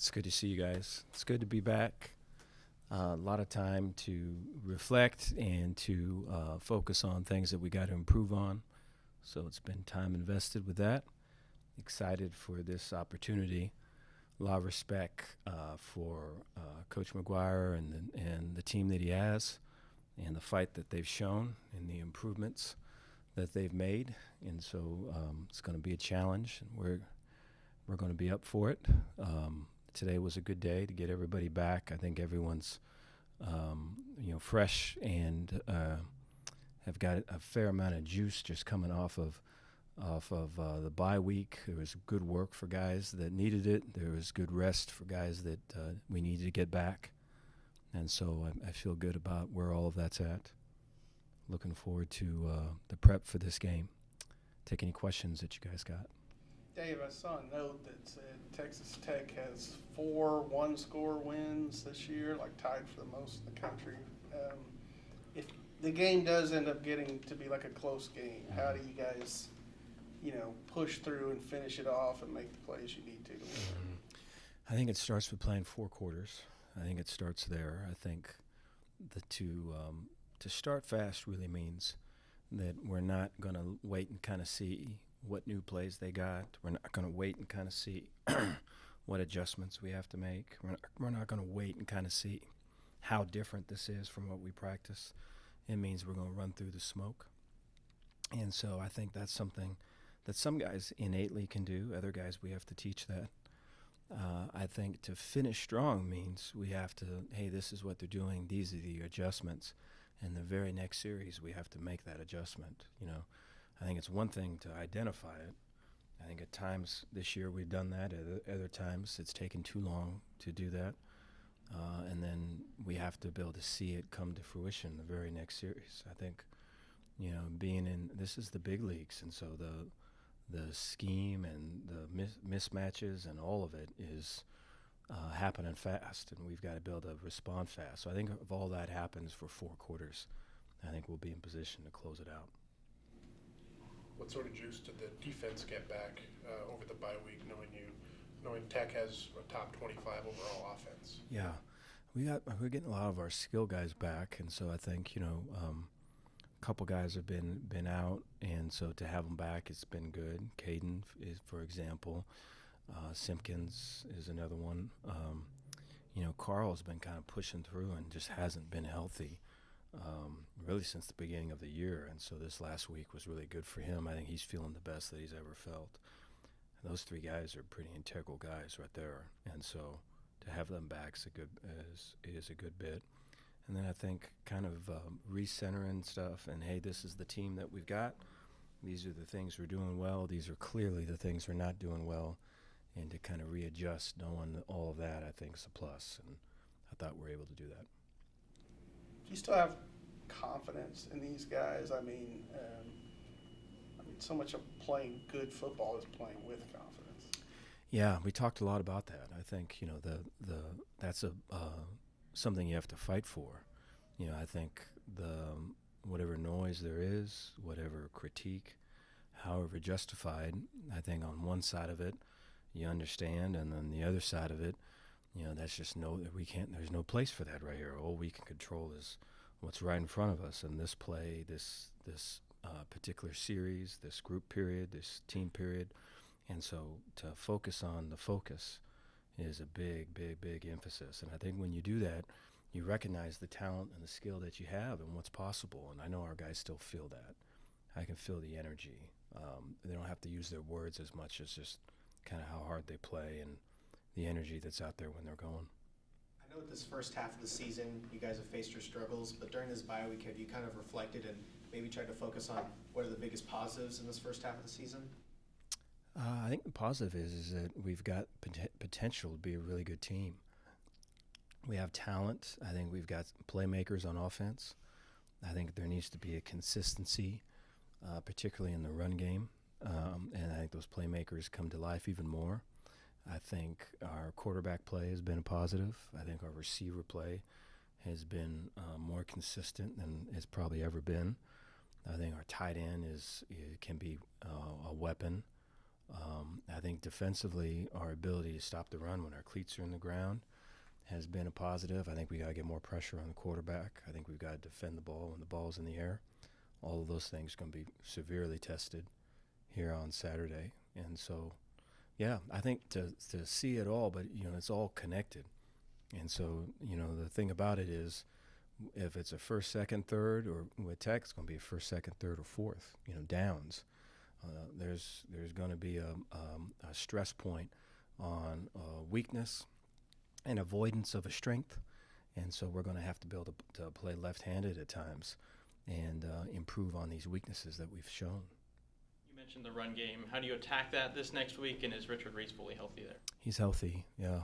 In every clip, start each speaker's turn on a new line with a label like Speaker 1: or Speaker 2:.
Speaker 1: It's good to see you guys. It's good to be back. A lot of time to reflect and to focus on things that we got to improve on. So it's been time invested with that. Excited for this opportunity. A lot of respect for Coach McGuire and the team that he has, and the fight that they've shown, and the improvements that they've made. And so it's going to be a challenge, and we're going to be up for it. Today was a good day to get everybody back. I think everyone's fresh and have got a fair amount of juice just coming off of the bye week. There was good work for guys that needed it. There was good rest for guys that we needed to get back. And so I feel good about where all of that's at. Looking forward to the prep for this game. Take any questions that you guys got.
Speaker 2: Dave, I saw a note that said Texas Tech has 4 one-score wins this year, like tied for the most in the country. If the game does end up getting to be like a close game, how do you guys, push through and finish it off and make the plays you need to win?
Speaker 1: I think it starts with playing 4 quarters. I think it starts there. I think to start fast really means that we're not going to wait and kind of see what new plays they got. We're not going to wait and kind of see what adjustments we have to make. We're not going to wait and kind of see how different this is from what we practice. It means we're going to run through the smoke. And so I think that's something that some guys innately can do. Other guys, we have to teach that. I think to finish strong means we have to, hey, this is what they're doing. These are the adjustments. And the very next series, we have to make that adjustment, I think it's one thing to identify it. I think at times this year we've done that. At other times it's taken too long to do that. And then we have to be able to see it come to fruition the very next series. I think, being in – this is the big leagues, and so the scheme and the mismatches and all of it is happening fast, and we've got to be able to respond fast. So I think if all that happens for 4 quarters, I think we'll be in position to close it out.
Speaker 3: What sort of juice did the defense get back over the bye week, knowing Tech has a top 25 overall offense?
Speaker 1: Yeah, we're getting a lot of our skill guys back, and so I think a couple guys have been out, and so to have them back, it's been good. Caden is, for example, Simpkins is another one. Carl's been kind of pushing through and just hasn't been healthy. Really since the beginning of the year, and so this last week was really good for him. I think he's feeling the best that he's ever felt. And those 3 guys are pretty integral guys right there, and so to have them back is a good bit. And then I think kind of recentering stuff, and hey, this is the team that we've got. These are the things we're doing well. These are clearly the things we're not doing well, and to kind of readjust, knowing all of that, I think is a plus, and I thought we were able to do that.
Speaker 2: Do you still have confidence in these guys? I mean, so much of playing good football is playing with confidence.
Speaker 1: Yeah, we talked a lot about that. I think that's something you have to fight for. I think whatever noise there is, whatever critique, however justified, I think on one side of it you understand, and then the other side of it, that's just there's no place for that right here. All we can control is what's right in front of us. And this play, this particular series, this group period, this team period. And so to focus on the focus is a big, big, big emphasis. And I think when you do that, you recognize the talent and the skill that you have and what's possible. And I know our guys still feel that. I can feel the energy. They don't have to use their words as much as just kind of how hard they play and the energy that's out there when they're going.
Speaker 4: I know this first half of the season you guys have faced your struggles, but during this bye week, have you kind of reflected and maybe tried to focus on what are the biggest positives in this first half of the season?
Speaker 1: I think the positive is that we've got potential to be a really good team. We have talent. I think we've got playmakers on offense. I think there needs to be a consistency, particularly in the run game, and I think those playmakers come to life even more. I think our quarterback play has been a positive. I think our receiver play has been more consistent than it's probably ever been. I think our tight end can be a weapon. I think defensively, our ability to stop the run when our cleats are in the ground has been a positive. I think we got to get more pressure on the quarterback. I think we've got to defend the ball when the ball's in the air. All of those things are going to be severely tested here on Saturday. And so, yeah, I think to see it all, but, it's all connected. And so, the thing about it is if it's a first, second, third, or with Tech, it's going to be a first, second, third, or fourth, downs. There's going to be a stress point on weakness and avoidance of a strength. And so we're going to have to be able to play left-handed at times and improve on these weaknesses that we've shown.
Speaker 5: You mentioned the run game. How do you attack that this next week, and is Richard Reese fully healthy there?
Speaker 1: He's healthy, yeah.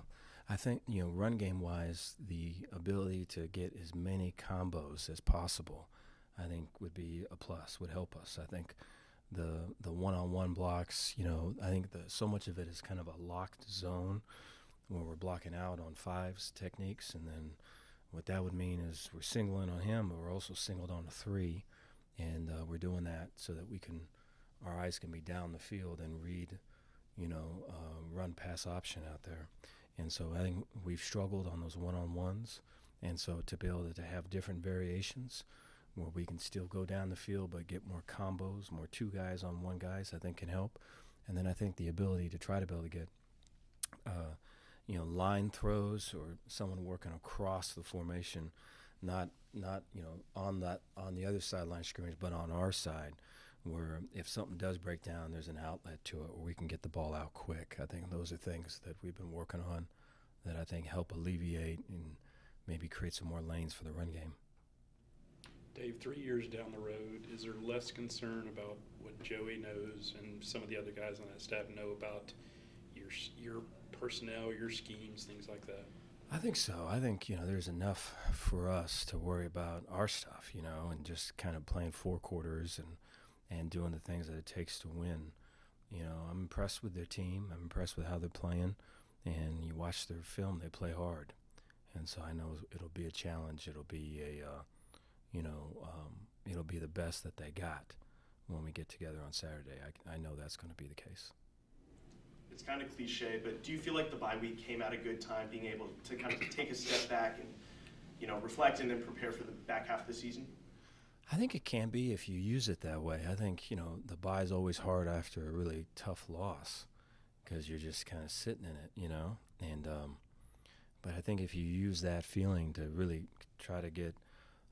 Speaker 1: I think, run game-wise, the ability to get as many combos as possible, I think, would be a plus, would help us. I think the one-on-one blocks, I think so much of it is kind of a locked zone where we're blocking out on fives techniques, and then what that would mean is we're singling on him, but we're also singled on a three, and we're doing that so that our eyes can be down the field and read, run-pass option out there. And so I think we've struggled on those one-on-ones, and so to be able to have different variations where we can still go down the field but get more combos, more two guys on one guys, I think can help. And then I think the ability to try to be able to get line throws or someone working across the formation, not on the other sideline scrimmage, but on our side, where if something does break down, there's an outlet to it where we can get the ball out quick. I think those are things that we've been working on that I think help alleviate and maybe create some more lanes for the run game.
Speaker 6: Dave, 3 years down the road, is there less concern about what Joey knows and some of the other guys on that staff know about your personnel, your schemes, things like that?
Speaker 1: I think so. I think, there's enough for us to worry about our stuff, and just kind of playing four quarters and doing the things that it takes to win. I'm impressed with their team. I'm impressed with how they're playing. And you watch their film, they play hard. And so I know it'll be a challenge. It'll be it'll be the best that they got when we get together on Saturday. I know that's going to be the case.
Speaker 7: It's kind of cliche, but do you feel like the bye week came at a good time, being able to kind of take a step back and, reflect and then prepare for the back half of the season?
Speaker 1: I think it can be if you use it that way. I think, the bye is always hard after a really tough loss because you're just kind of sitting in it, And but I think if you use that feeling to really try to get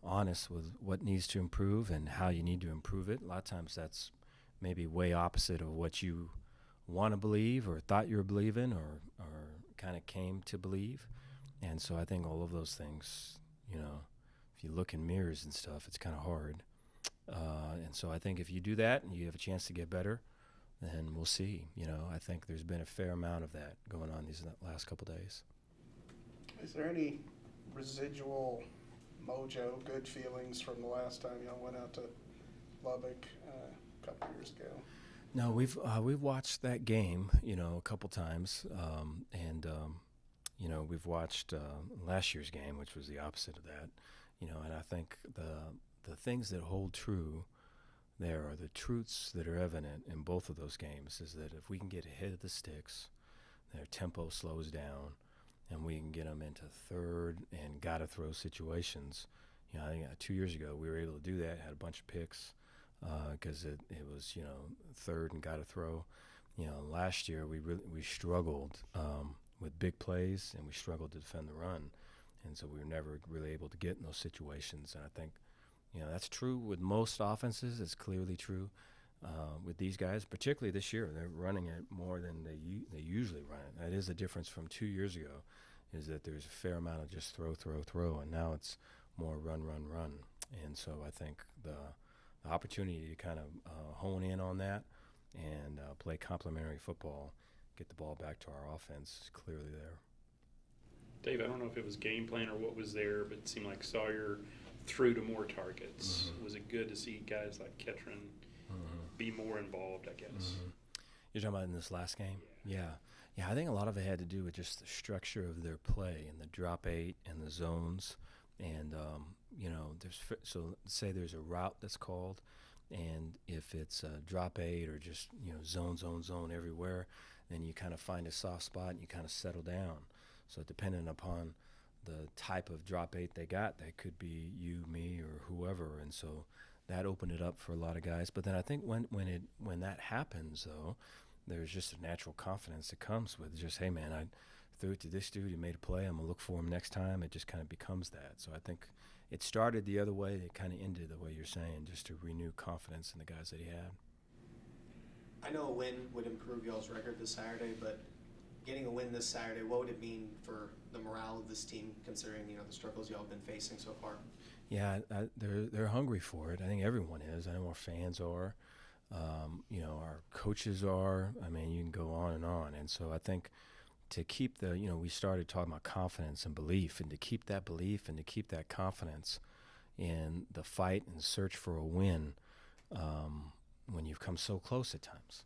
Speaker 1: honest with what needs to improve and how you need to improve it, a lot of times that's maybe way opposite of what you want to believe or thought you were believing or kind of came to believe. And so I think all of those things, if you look in mirrors and stuff, it's kind of hard. And so I think if you do that and you have a chance to get better, then we'll see. I think there's been a fair amount of that going on these last couple days.
Speaker 2: Is there any residual mojo, good feelings from the last time y'all went out to Lubbock a couple years ago?
Speaker 1: No, we've watched that game, a couple times, and we've watched last year's game, which was the opposite of that, and I think the things that hold true there are the truths that are evident in both of those games is that if we can get ahead of the sticks, their tempo slows down, and we can get them into third and gotta throw situations. I think 2 years ago we were able to do that, had a bunch of picks. Because it was third and got to throw. Last year we struggled with big plays and we struggled to defend the run, and so we were never really able to get in those situations. And I think that's true with most offenses. It's clearly true with these guys, particularly this year. They're running it more than they usually run it. That is a difference from 2 years ago, is that there's a fair amount of just throw, and now it's more run. And so I think the opportunity to kind of hone in on that and play complementary football, get the ball back to our offense is clearly there.
Speaker 6: Dave, I don't know if it was game plan or what was there, but it seemed like Sawyer threw to more targets. Mm-hmm. Was it good to see guys like Ketron be more involved, I guess? Mm-hmm.
Speaker 1: You're talking about in this last game? Yeah, I think a lot of it had to do with just the structure of their play and the drop eight and the zones. And, so say there's a route that's called, And if it's drop 8 or just zone everywhere, then you kind of find a soft spot and you kind of settle down. So depending upon the type of drop 8 they got, that could be you, me, or whoever. And so that opened it up for a lot of guys. But then I think when that happens, though, there's just a natural confidence that comes with just, hey, man, I threw it to this dude, he made a play, I'm going to look for him next time. It just kind of becomes that. So I think it started the other way, it kind of ended the way you're saying, just to renew confidence in the guys that he had.
Speaker 4: I know a win would improve y'all's record this Saturday, but getting a win this Saturday, what would it mean for the morale of this team, considering the struggles y'all have been facing so far?
Speaker 1: Yeah, they're hungry for it. I think everyone is. I know our fans are. Our coaches are. I mean, you can go on. And so I think to keep we started talking about confidence and belief, and to keep that belief and to keep that confidence in the fight and search for a win when you've come so close at times,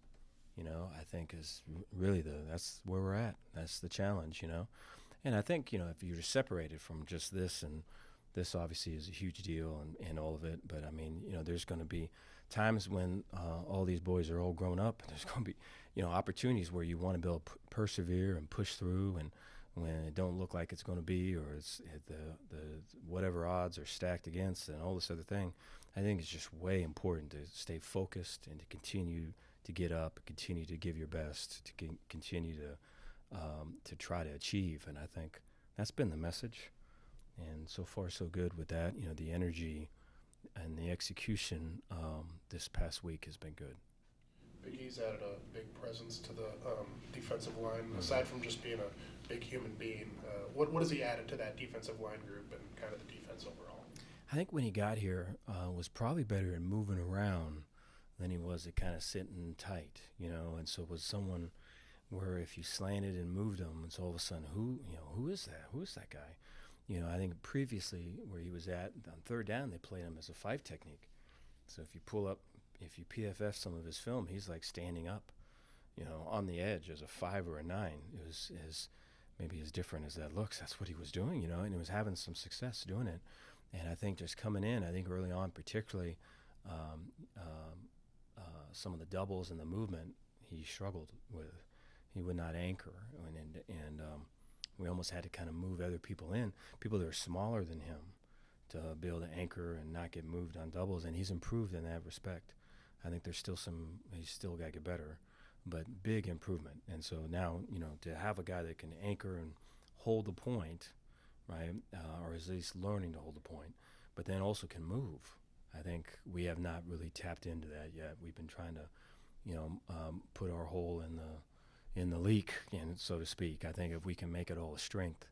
Speaker 1: I think is really that's where we're at. That's the challenge, And I think, if you're separated from just this, and this obviously is a huge deal and all of it, but I mean, there's going to be times when all these boys are all grown up, and there's going to be, opportunities where you want to be able to persevere and push through, and when it don't look like it's going to be, or it's the whatever odds are stacked against and all this other thing, I think it's just way important to stay focused and to continue to get up, continue to give your best, to continue to try to achieve. And I think that's been the message. And so far, so good with that. The energy and the execution this past week has been good.
Speaker 3: Big E's added a big presence to the defensive line. Aside from just being a big human being, what has he added to that defensive line group and kind of the defense overall?
Speaker 1: I think when he got here was probably better at moving around than he was at kind of sitting tight, and so was someone where if you slanted and moved him, it's all of a sudden, who is that? Who is that guy? I think previously where he was at on third down, they played him as a 5 technique. So if you PFF some of his film, he's like standing up, on the edge as a 5 or a 9. It was maybe as different as that looks. That's what he was doing, and he was having some success doing it. And I think just coming in, I think early on, particularly some of the doubles and the movement, he struggled with. He would not anchor, and we almost had to kind of move other people in, people that are smaller than him, to be able to anchor and not get moved on doubles. And he's improved in that respect. I think there's still he's still got to get better, but big improvement. And so now, to have a guy that can anchor and hold the point, right, or at least learning to hold the point, but then also can move. I think we have not really tapped into that yet. We've been trying to, put our hole in the leak, so to speak. I think if we can make it all a strength,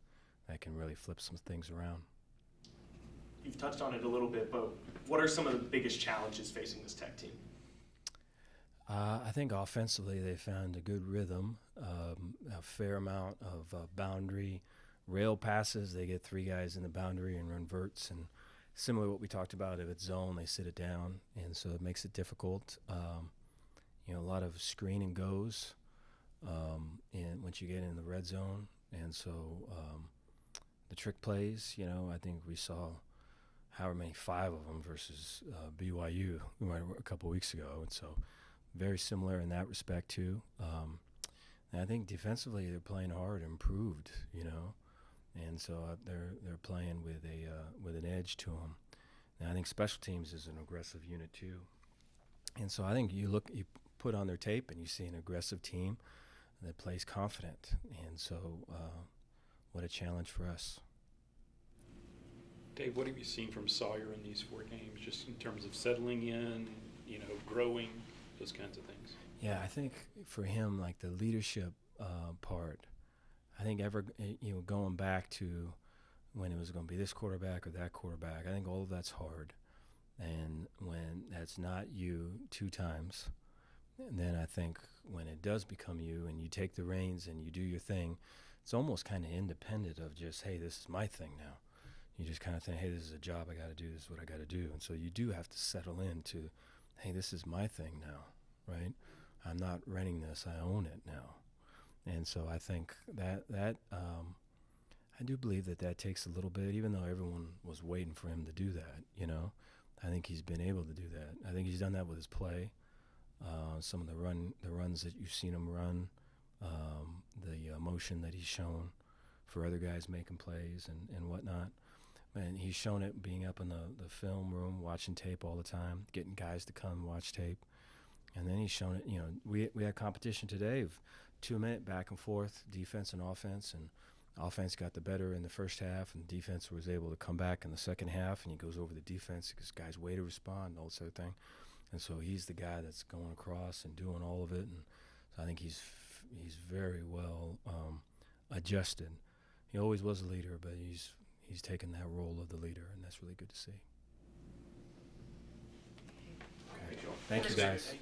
Speaker 1: that can really flip some things around.
Speaker 7: You've touched on it a little bit, but what are some of the biggest challenges facing this Tech team?
Speaker 1: I think offensively they found a good rhythm, a fair amount of boundary rail passes. They get 3 guys in the boundary and run verts, and similar to what we talked about, if it's zone, they sit it down, and so it makes it difficult. A lot of screen and goes and once you get in the red zone, and so the trick plays, I think we saw however many 5 of them versus BYU a couple weeks ago, and so very similar in that respect too. And I think defensively they're playing hard, improved, and so they're playing with an edge to them. And I think special teams is an aggressive unit too. And so I think you put on their tape and you see an aggressive team that plays confident. And so what a challenge for us.
Speaker 6: Dave, what have you seen from Sawyer in these 4 games, just in terms of settling in, growing, those kinds of things?
Speaker 1: Yeah, I think for him, like the leadership part, I think going back to when it was going to be this quarterback or that quarterback, I think all of that's hard. And when that's not you 2 times, and then I think when it does become you and you take the reins and you do your thing, it's almost kind of independent of just, hey, this is my thing now. You just kind of think, hey, this is a job I got to do. This is what I got to do. And so you do have to settle into, hey, this is my thing now, right? I'm not renting this. I own it now. And so I think that I do believe that takes a little bit, even though everyone was waiting for him to do that, I think he's been able to do that. I think he's done that with his play. Some of the runs that you've seen him run, the emotion that he's shown for other guys making plays and whatnot. And he's shown it being up in the film room, watching tape all the time, getting guys to come watch tape. And then he's shown it, we had competition today of 2-minute back and forth, defense and offense. And offense got the better in the first half, and defense was able to come back in the second half. And he goes over the defense because guys way to respond, all sort of thing. And so he's the guy that's going across and doing all of it. And so I think he's very well adjusted. He always was a leader, but he's taken that role of the leader, and that's really good to see. Okay. Thank you, guys.